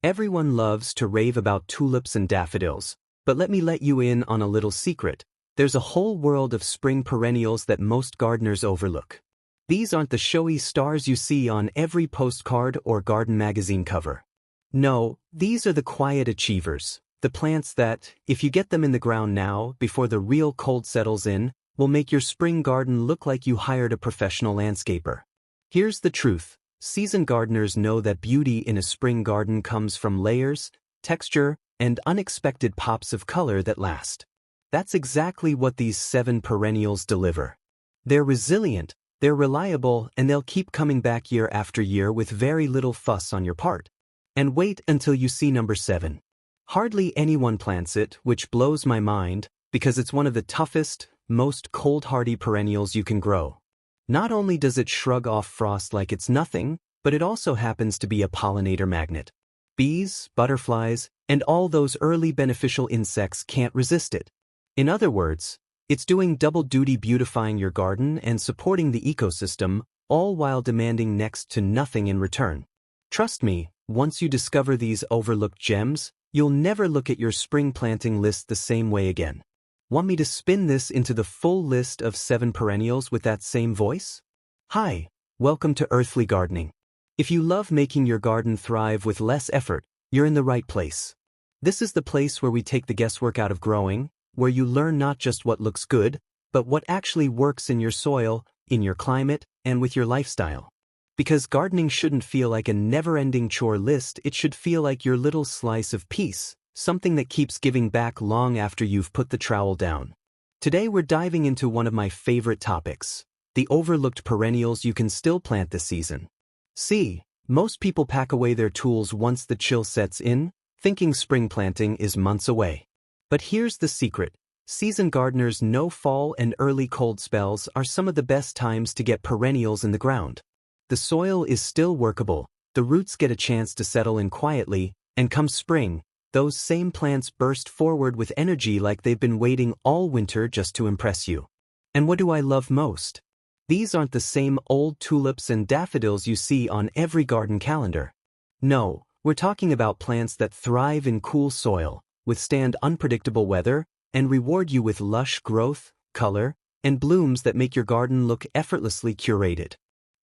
Everyone loves to rave about tulips and daffodils, but let me let you in on a little secret. There's a whole world of spring perennials that most gardeners overlook. These aren't the showy stars you see on every postcard or garden magazine cover. No, these are the quiet achievers, the plants that, if you get them in the ground now, before the real cold settles in, will make your spring garden look like you hired a professional landscaper. Here's the truth. Seasoned gardeners know that beauty in a spring garden comes from layers, texture, and unexpected pops of color that last. That's exactly what these 7 perennials deliver. They're resilient, they're reliable, and they'll keep coming back year after year with very little fuss on your part. And wait until you see number 7. Hardly anyone plants it, which blows my mind, because it's one of the toughest, most cold-hardy perennials you can grow. Not only does it shrug off frost like it's nothing, but it also happens to be a pollinator magnet. Bees, butterflies, and all those early beneficial insects can't resist it. In other words, it's doing double duty, beautifying your garden and supporting the ecosystem, all while demanding next to nothing in return. Trust me, once you discover these overlooked gems, you'll never look at your spring planting list the same way again. Want me to spin this into the full list of 7 perennials with that same voice? Hi, welcome to Earthly Gardening. If you love making your garden thrive with less effort, you're in the right place. This is the place where we take the guesswork out of growing, where you learn not just what looks good, but what actually works in your soil, in your climate, and with your lifestyle. Because gardening shouldn't feel like a never-ending chore list, it should feel like your little slice of peace, something that keeps giving back long after you've put the trowel down. Today we're diving into one of my favorite topics, the overlooked perennials you can still plant this season. See, most people pack away their tools once the chill sets in, thinking spring planting is months away. But here's the secret. Seasoned gardeners know fall and early cold spells are some of the best times to get perennials in the ground. The soil is still workable, the roots get a chance to settle in quietly, and come spring, those same plants burst forward with energy like they've been waiting all winter just to impress you. And what do I love most? These aren't the same old tulips and daffodils you see on every garden calendar. No, we're talking about plants that thrive in cool soil, withstand unpredictable weather, and reward you with lush growth, color, and blooms that make your garden look effortlessly curated.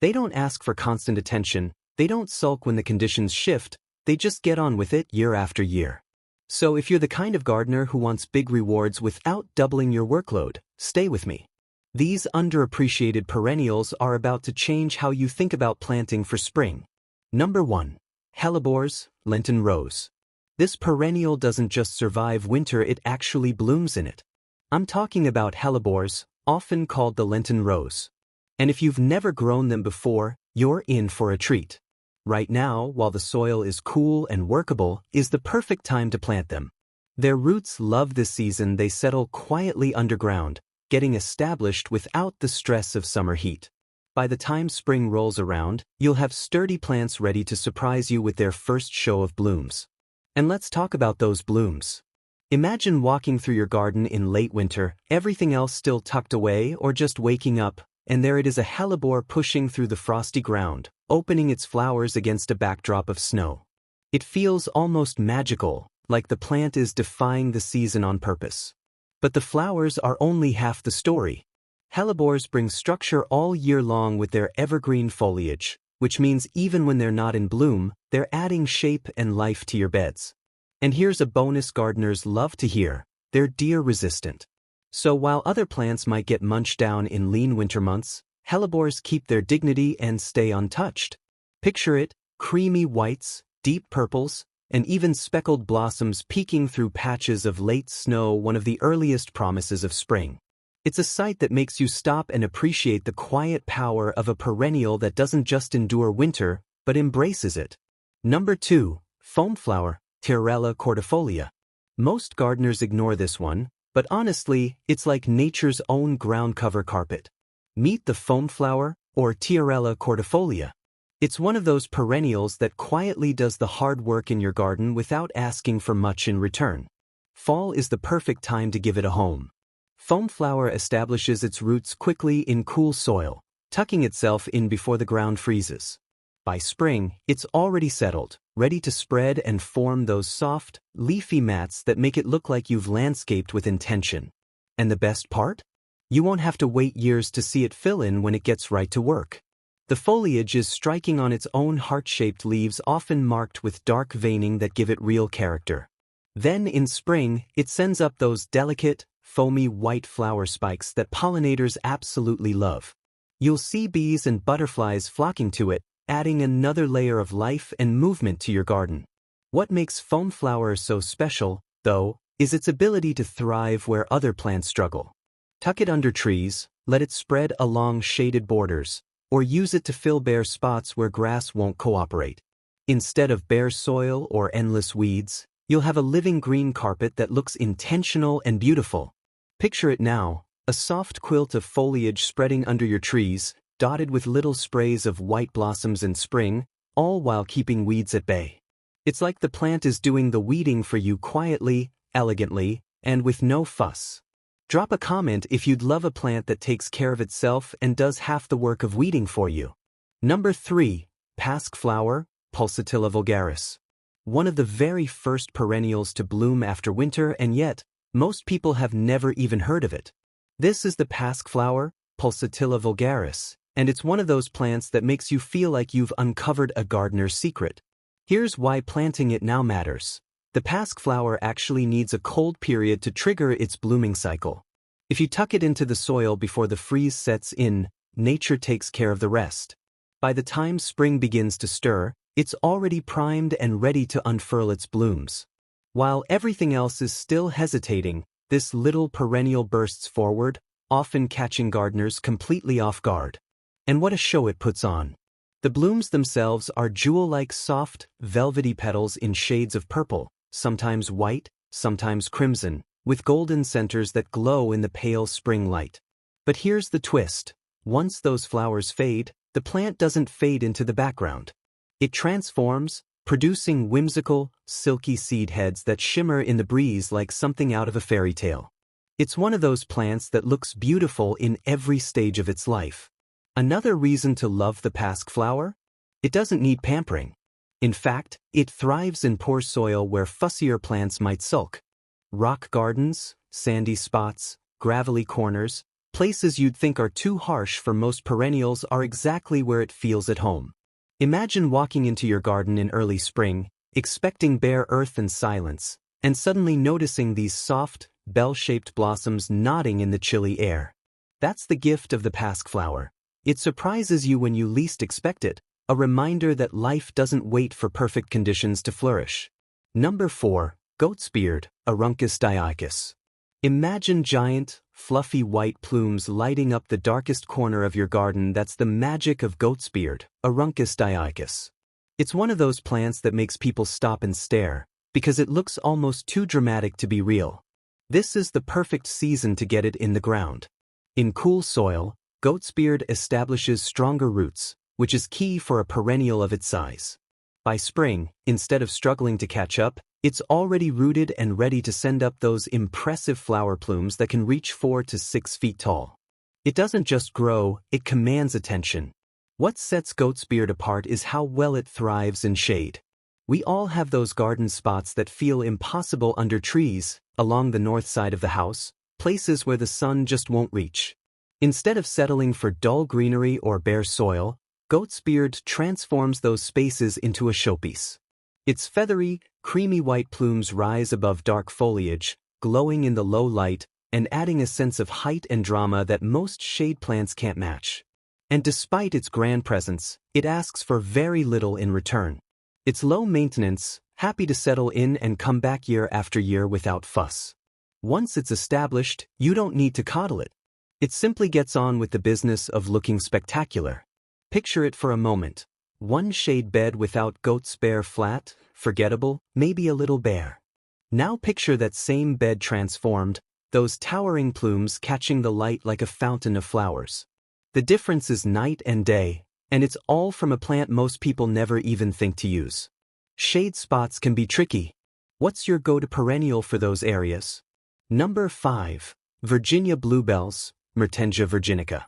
They don't ask for constant attention, they don't sulk when the conditions shift, they just get on with it year after year. So if you're the kind of gardener who wants big rewards without doubling your workload, stay with me. These underappreciated perennials are about to change how you think about planting for spring. Number 1. Hellebores, Lenten Rose. This perennial doesn't just survive winter, it actually blooms in it. I'm talking about hellebores, often called the Lenten Rose. And if you've never grown them before, you're in for a treat. Right now, while the soil is cool and workable, is the perfect time to plant them. Their roots love this season, they settle quietly underground, getting established without the stress of summer heat. By the time spring rolls around, you'll have sturdy plants ready to surprise you with their first show of blooms. And let's talk about those blooms. Imagine walking through your garden in late winter, everything else still tucked away or just waking up, and there it is, a hellebore pushing through the frosty ground, opening its flowers against a backdrop of snow. It feels almost magical, like the plant is defying the season on purpose. But the flowers are only half the story. Hellebores bring structure all year long with their evergreen foliage, which means even when they're not in bloom, they're adding shape and life to your beds. And here's a bonus gardeners love to hear: they're deer-resistant. So while other plants might get munched down in lean winter months, hellebores keep their dignity and stay untouched. Picture it: creamy whites, deep purples, and even speckled blossoms peeking through patches of late snow, one of the earliest promises of spring. It's a sight that makes you stop and appreciate the quiet power of a perennial that doesn't just endure winter, but embraces it. Number 2. Foamflower, Tiarella cordifolia. Most gardeners ignore this one, but honestly, it's like nature's own ground cover carpet. Meet the foamflower, or Tiarella cordifolia. It's one of those perennials that quietly does the hard work in your garden without asking for much in return. Fall is the perfect time to give it a home. Foamflower establishes its roots quickly in cool soil, tucking itself in before the ground freezes. By spring, it's already settled, ready to spread and form those soft, leafy mats that make it look like you've landscaped with intention. And the best part? You won't have to wait years to see it fill in when it gets right to work. The foliage is striking on its own heart-shaped leaves, often marked with dark veining that give it real character. Then in spring, it sends up those delicate, foamy white flower spikes that pollinators absolutely love. You'll see bees and butterflies flocking to it, adding another layer of life and movement to your garden. What makes Foamflower so special, though, is its ability to thrive where other plants struggle. Tuck it under trees, let it spread along shaded borders, or use it to fill bare spots where grass won't cooperate. Instead of bare soil or endless weeds, you'll have a living green carpet that looks intentional and beautiful. Picture it now, a soft quilt of foliage spreading under your trees, dotted with little sprays of white blossoms in spring, all while keeping weeds at bay. It's like the plant is doing the weeding for you quietly, elegantly, and with no fuss. Drop a comment if you'd love a plant that takes care of itself and does half the work of weeding for you. Number 3. Pasque-flower, Pulsatilla vulgaris. One of the very first perennials to bloom after winter, and yet, most people have never even heard of it. This is the Pasque-flower, Pulsatilla vulgaris, and it's one of those plants that makes you feel like you've uncovered a gardener's secret. Here's why planting it now matters. The Pasque-flower actually needs a cold period to trigger its blooming cycle. If you tuck it into the soil before the freeze sets in, nature takes care of the rest. By the time spring begins to stir, it's already primed and ready to unfurl its blooms. While everything else is still hesitating, this little perennial bursts forward, often catching gardeners completely off guard. And what a show it puts on. The blooms themselves are jewel-like soft, velvety petals in shades of purple, sometimes white, sometimes crimson, with golden centers that glow in the pale spring light. But here's the twist. Once those flowers fade, the plant doesn't fade into the background. It transforms, producing whimsical, silky seed heads that shimmer in the breeze like something out of a fairy tale. It's one of those plants that looks beautiful in every stage of its life. Another reason to love the Pasque-flower? It doesn't need pampering. In fact, it thrives in poor soil where fussier plants might sulk. Rock gardens, sandy spots, gravelly corners, places you'd think are too harsh for most perennials are exactly where it feels at home. Imagine walking into your garden in early spring, expecting bare earth and silence, and suddenly noticing these soft, bell-shaped blossoms nodding in the chilly air. That's the gift of the Pasque-flower. It surprises you when you least expect it, a reminder that life doesn't wait for perfect conditions to flourish. Number 4. Goat's beard, Aruncus dioicus. Imagine giant, fluffy white plumes lighting up the darkest corner of your garden. That's the magic of goat's beard, Aruncus dioicus. It's one of those plants that makes people stop and stare, because it looks almost too dramatic to be real. This is the perfect season to get it in the ground. In cool soil, goat's beard establishes stronger roots, which is key for a perennial of its size. By spring, instead of struggling to catch up, it's already rooted and ready to send up those impressive flower plumes that can reach 4 to 6 feet tall. It doesn't just grow, it commands attention. What sets goat's beard apart is how well it thrives in shade. We all have those garden spots that feel impossible under trees, along the north side of the house, places where the sun just won't reach. Instead of settling for dull greenery or bare soil, goat's beard transforms those spaces into a showpiece. Its feathery, creamy white plumes rise above dark foliage, glowing in the low light, and adding a sense of height and drama that most shade plants can't match. And despite its grand presence, it asks for very little in return. It's low maintenance, happy to settle in and come back year after year without fuss. Once it's established, you don't need to coddle it. It simply gets on with the business of looking spectacular. Picture it for a moment. One shade bed without goat's beard, flat, forgettable, maybe a little bare. Now picture that same bed transformed, those towering plumes catching the light like a fountain of flowers. The difference is night and day, and it's all from a plant most people never even think to use. Shade spots can be tricky. What's your go-to perennial for those areas? Number 5. Virginia bluebells, Mertensia virginica.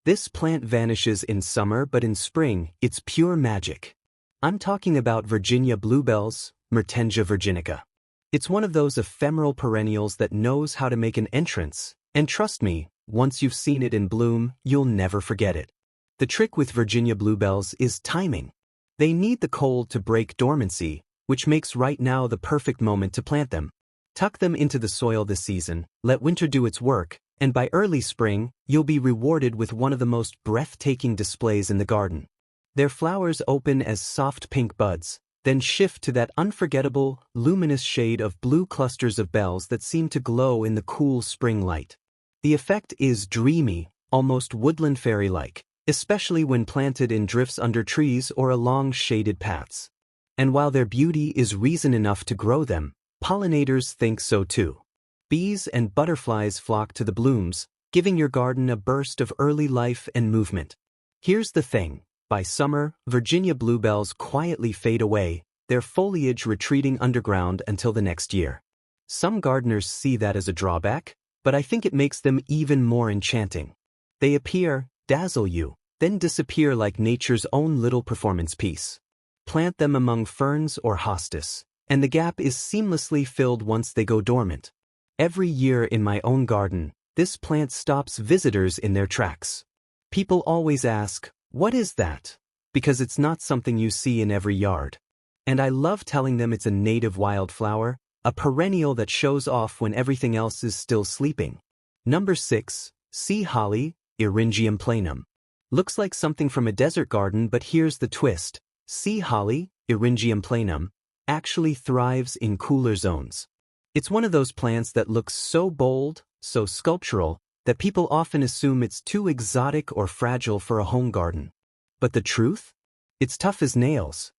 This plant vanishes in summer, but in spring, it's pure magic. I'm talking about Virginia bluebells, Mertensia virginica. It's one of those ephemeral perennials that knows how to make an entrance, and trust me, once you've seen it in bloom, you'll never forget it. The trick with Virginia bluebells is timing. They need the cold to break dormancy, which makes right now the perfect moment to plant them. Tuck them into the soil this season, let winter do its work, and by early spring, you'll be rewarded with one of the most breathtaking displays in the garden. Their flowers open as soft pink buds, then shift to that unforgettable, luminous shade of blue clusters of bells that seem to glow in the cool spring light. The effect is dreamy, almost woodland fairy-like, especially when planted in drifts under trees or along shaded paths. And while their beauty is reason enough to grow them, pollinators think so too. Bees and butterflies flock to the blooms, giving your garden a burst of early life and movement. Here's the thing, by summer, Virginia bluebells quietly fade away, their foliage retreating underground until the next year. Some gardeners see that as a drawback, but I think it makes them even more enchanting. They appear, dazzle you, then disappear like nature's own little performance piece. Plant them among ferns or hostas, and the gap is seamlessly filled once they go dormant. Every year in my own garden, this plant stops visitors in their tracks. People always ask, "What is that?" Because it's not something you see in every yard. And I love telling them it's a native wildflower, a perennial that shows off when everything else is still sleeping. Number 6, Sea Holly, Eryngium planum. Looks like something from a desert garden, but here's the twist. Sea Holly, Eryngium planum, actually thrives in cooler zones. It's one of those plants that looks so bold, so sculptural, that people often assume it's too exotic or fragile for a home garden. But the truth? It's tough as nails.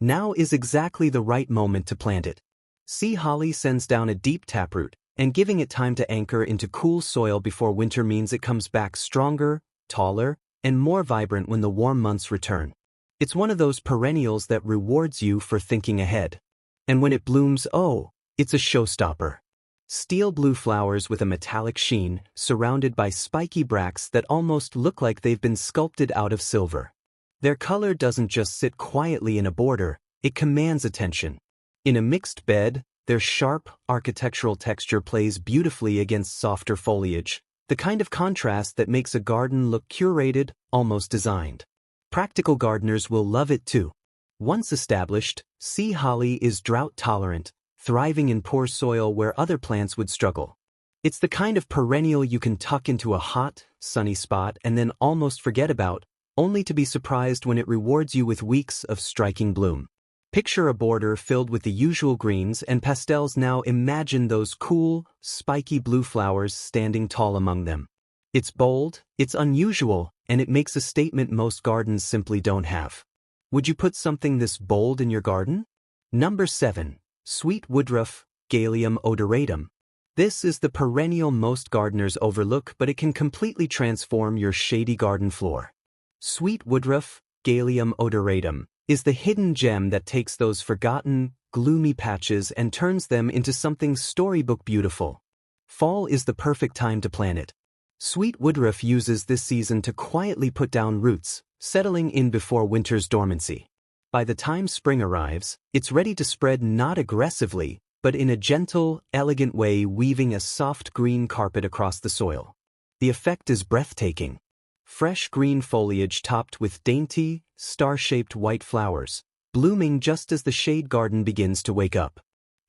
Now is exactly the right moment to plant it. Sea holly sends down a deep taproot, and giving it time to anchor into cool soil before winter means it comes back stronger, taller, and more vibrant when the warm months return. It's one of those perennials that rewards you for thinking ahead. And when it blooms, oh, it's a showstopper. Steel blue flowers with a metallic sheen, surrounded by spiky bracts that almost look like they've been sculpted out of silver. Their color doesn't just sit quietly in a border, it commands attention. In a mixed bed, their sharp, architectural texture plays beautifully against softer foliage, the kind of contrast that makes a garden look curated, almost designed. Practical gardeners will love it too. Once established, sea holly is drought-tolerant, thriving in poor soil where other plants would struggle. It's the kind of perennial you can tuck into a hot, sunny spot and then almost forget about, only to be surprised when it rewards you with weeks of striking bloom. Picture a border filled with the usual greens and pastels. Now imagine those cool, spiky blue flowers standing tall among them. It's bold, it's unusual, and it makes a statement most gardens simply don't have. Would you put something this bold in your garden? Number 7. Sweet woodruff, Galium odoratum. This is the perennial most gardeners overlook, but it can completely transform your shady garden floor. Sweet woodruff, Galium odoratum, is the hidden gem that takes those forgotten, gloomy patches and turns them into something storybook beautiful. Fall is the perfect time to plant it. Sweet woodruff uses this season to quietly put down roots, settling in before winter's dormancy. By the time spring arrives, it's ready to spread, not aggressively, but in a gentle, elegant way, weaving a soft green carpet across the soil. The effect is breathtaking. Fresh green foliage topped with dainty, star-shaped white flowers, blooming just as the shade garden begins to wake up.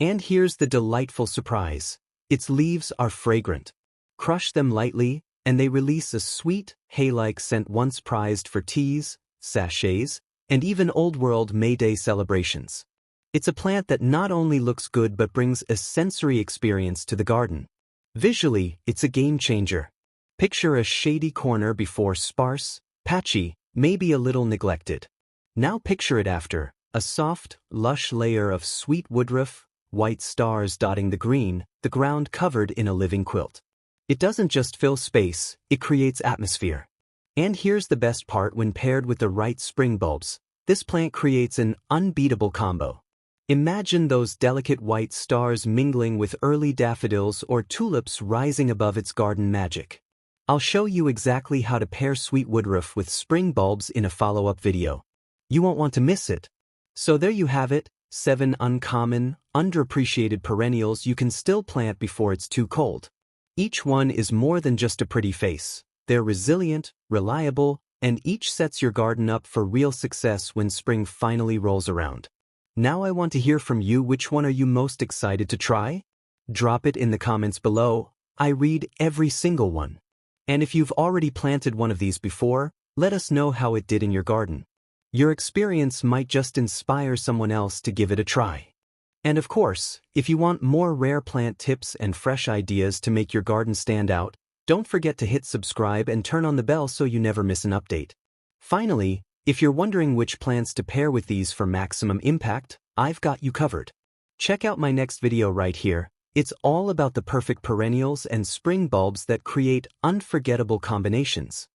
And here's the delightful surprise. Its leaves are fragrant. Crush them lightly, and they release a sweet, hay-like scent once prized for teas, sachets, and even old-world May Day celebrations. It's a plant that not only looks good but brings a sensory experience to the garden. Visually, it's a game-changer. Picture a shady corner before sparse, patchy, maybe a little neglected. Now picture it after, a soft, lush layer of sweet woodruff, white stars dotting the green, the ground covered in a living quilt. It doesn't just fill space, it creates atmosphere. And here's the best part: when paired with the right spring bulbs, this plant creates an unbeatable combo. Imagine those delicate white stars mingling with early daffodils or tulips rising above its garden magic. I'll show you exactly how to pair sweet woodruff with spring bulbs in a follow-up video. You won't want to miss it. So there you have it, 7 uncommon, underappreciated perennials you can still plant before it's too cold. Each one is more than just a pretty face. They're resilient, reliable, and each sets your garden up for real success when spring finally rolls around. Now I want to hear from you. Which one are you most excited to try? Drop it in the comments below. I read every single one. And if you've already planted one of these before, let us know how it did in your garden. Your experience might just inspire someone else to give it a try. And of course, if you want more rare plant tips and fresh ideas to make your garden stand out, don't forget to hit subscribe and turn on the bell so you never miss an update. Finally, if you're wondering which plants to pair with these for maximum impact, I've got you covered. Check out my next video right here. It's all about the perfect perennials and spring bulbs that create unforgettable combinations.